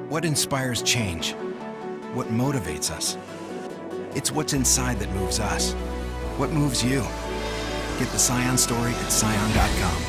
What inspires change? What motivates us? It's what's inside that moves us. What moves you? Get the Scion story at Scion.com.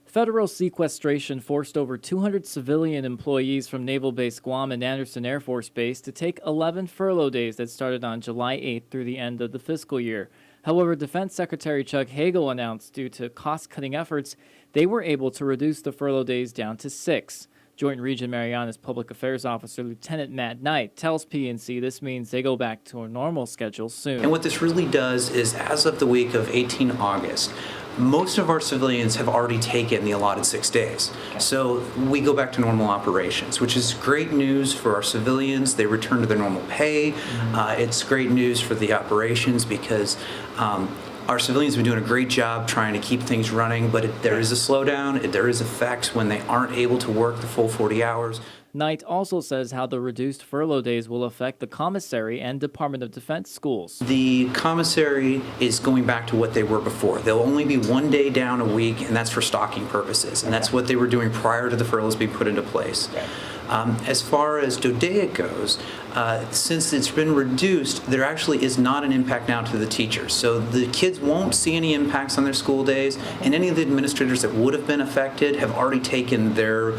Federal sequestration forced over 200 civilian employees from Naval Base Guam and Andersen Air Force Base to take 11 furlough days that started on July 8th through the end of the fiscal year. However, Defense Secretary Chuck Hagel announced due to cost-cutting efforts, they were able to reduce the furlough days down to 6. Joint Region Marianas Public Affairs Officer Lieutenant Matt Knight tells PNC this means they go back to a normal schedule soon. And what this really does is, as of the week of 18 August, most of our civilians have already taken the allotted 6 days. So we go back to normal operations, which is great news for our civilians. They return to their normal pay. It's great news for the operations because our civilians have been doing a great job trying to keep things running, but there is a slowdown. There is effects when they aren't able to work the full 40 hours. Knight also says how the reduced furlough days will affect the commissary and Department of Defense schools. The commissary is going back to what they were before. They'll only be 1 day down a week, and that's for stocking purposes. And that's what they were doing prior to the furloughs being put into place. As far as Dodaic goes, since it's been reduced, there actually is not an impact now to the teachers. So the kids won't see any impacts on their school days, and any of the administrators that would have been affected have already taken their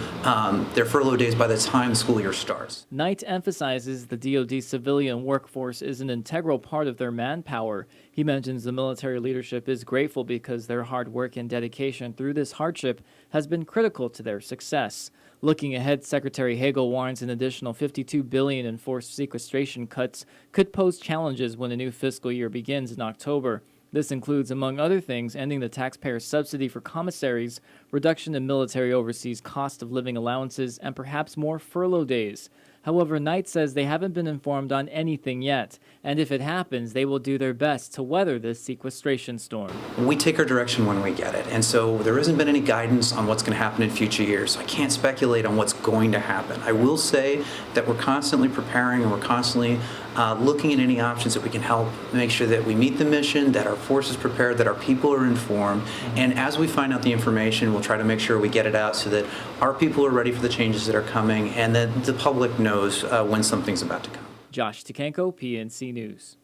furlough days by the time the school year starts. Knight emphasizes the DoD civilian workforce is an integral part of their manpower. He mentions the military leadership is grateful because their hard work and dedication through this hardship has been critical to their success. Looking ahead, Secretary Hagel warns an additional $52 billion in forced sequestration cuts could pose challenges when the new fiscal year begins in October. This includes, among other things, ending the taxpayer subsidy for commissaries, reduction in military overseas cost of living allowances, and perhaps more furlough days. However, Knight says they haven't been informed on anything yet, and if it happens, they will do their best to weather this sequestration storm. We take our direction when we get it, and so there hasn't been any guidance on what's going to happen in future years. So I can't speculate on what's going to happen. I will say that we're constantly preparing and we're constantly looking at any options that we can help make sure that we meet the mission, that our force is prepared, that our people are informed, and as we find out the information, we'll try to make sure we get it out so that our people are ready for the changes that are coming and that the public knows when something's about to come. Josh Tikenko, PNC News.